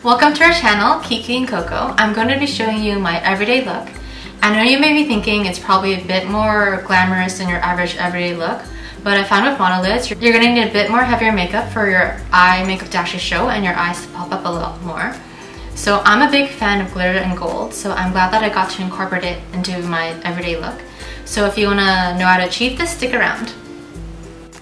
Welcome to our channel, Kiki&Coco. I'm going to be showing you my everyday look. I know you may be thinking it's probably a bit more glamorous than your average everyday look, but I found with monolids, you're going to need a bit more heavier makeup for your eye makeup to actually show and your eyes to pop up a lot more. So I'm a big fan of glitter and gold, so I'm glad that I got to incorporate it into my everyday look. So if you want to know how to achieve this, stick around.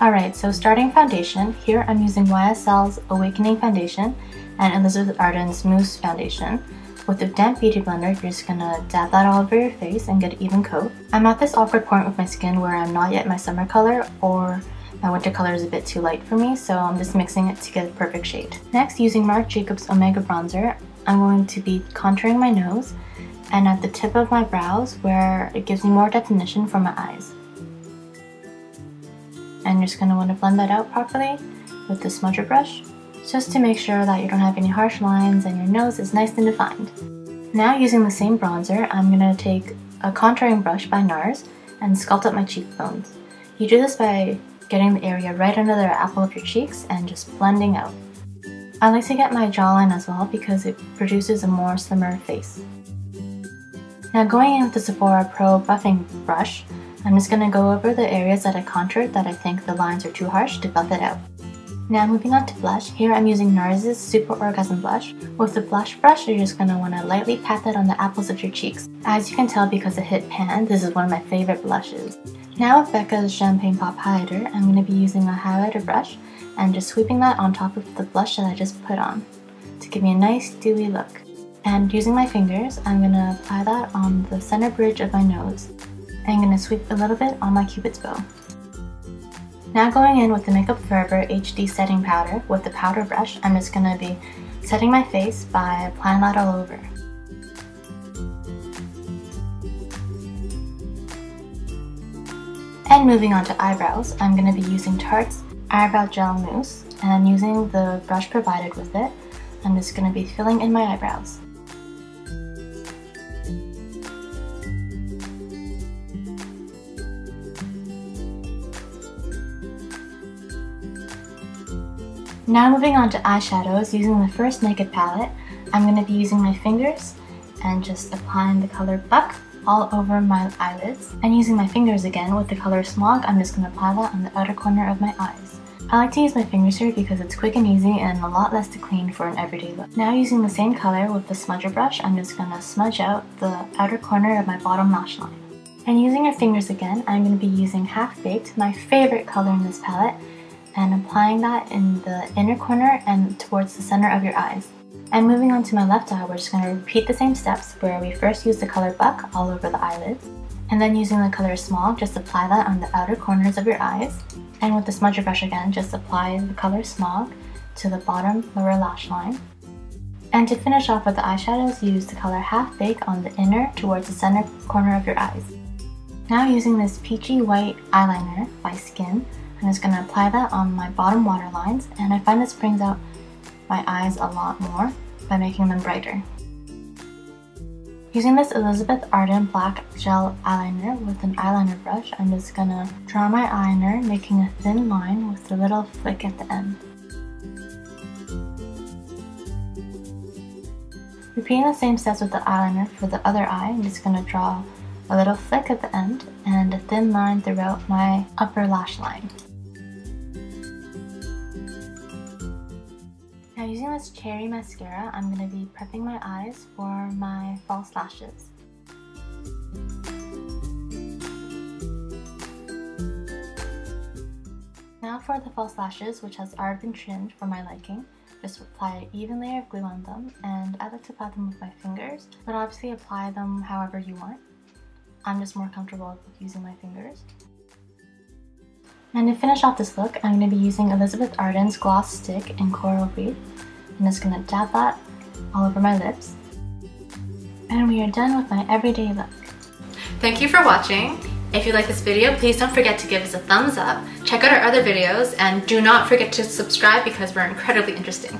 Alright, so starting foundation, here I'm using YSL's Awakening Foundation and Elizabeth Arden's Mousse Foundation. With a damp beauty blender, you're just gonna dab that all over your face and get an even coat. I'm at this awkward point with my skin where I'm not yet my summer color or my winter color is a bit too light for me, so I'm just mixing it to get a perfect shade. Next, using Marc Jacobs Omega Bronzer, I'm going to be contouring my nose and at the tip of my brows where it gives me more definition for my eyes. And you're just gonna want to blend that out properly with the smudger brush, just to make sure that you don't have any harsh lines and your nose is nice and defined. Now using the same bronzer, I'm going to take a contouring brush by NARS and sculpt up my cheekbones. You do this by getting the area right under the apple of your cheeks and just blending out. I like to get my jawline as well because it produces a more slimmer face. Now going in with the Sephora Pro buffing brush, I'm just going to go over the areas that I contoured that I think the lines are too harsh to buff it out. Now moving on to blush, here I'm using NARS's Super Orgasm Blush. With the blush brush, you're just going to want to lightly pat that on the apples of your cheeks. As you can tell because it hit pan, this is one of my favorite blushes. Now with Becca's Champagne Pop Highlighter, I'm going to be using a highlighter brush and just sweeping that on top of the blush that I just put on to give me a nice dewy look. And using my fingers, I'm going to apply that on the center bridge of my nose. I'm going to sweep a little bit on my cupid's bow. Now going in with the Makeup Forever HD Setting Powder with the powder brush, I'm just going to be setting my face by applying that all over. And moving on to eyebrows, I'm going to be using Tarte's Eyebrow Gel Mousse, and using the brush provided with it, I'm just going to be filling in my eyebrows. Now moving on to eyeshadows, using the First Naked palette, I'm going to be using my fingers and just applying the color Buck all over my eyelids. And using my fingers again with the color Smog, I'm just going to apply that on the outer corner of my eyes. I like to use my fingers here because it's quick and easy and a lot less to clean for an everyday look. Now using the same color with the smudger brush, I'm just going to smudge out the outer corner of my bottom lash line. And using your fingers again, I'm going to be using Half Baked, my favorite color in this palette, and applying that in the inner corner and towards the center of your eyes. And moving on to my left eye, we're just going to repeat the same steps where we first use the color Buck all over the eyelids, and then using the color Smog, just apply that on the outer corners of your eyes. And with the smudger brush again, just apply the color Smog to the bottom lower lash line. And to finish off with the eyeshadows, use the color Half Bake on the inner towards the center corner of your eyes. Now using this peachy white eyeliner by Skin, I'm just going to apply that on my bottom waterlines, and I find this brings out my eyes a lot more by making them brighter. Using this Elizabeth Arden Black Gel Eyeliner with an eyeliner brush, I'm just going to draw my eyeliner, making a thin line with a little flick at the end. Repeating the same steps with the eyeliner for the other eye, I'm just going to draw a little flick at the end and a thin line throughout my upper lash line. Now using this cherry mascara, I'm going to be prepping my eyes for my false lashes. Now for the false lashes, which has already been trimmed for my liking, just apply an even layer of glue on them, and I like to apply them with my fingers, but obviously apply them however you want. I'm just more comfortable with using my fingers. And to finish off this look, I'm going to be using Elizabeth Arden's Gloss Stick in Coral Reef. I'm just going to dab that all over my lips. And we are done with my everyday look. Thank you for watching. If you like this video, please don't forget to give us a thumbs up, check out our other videos, and do not forget to subscribe because we're incredibly interesting.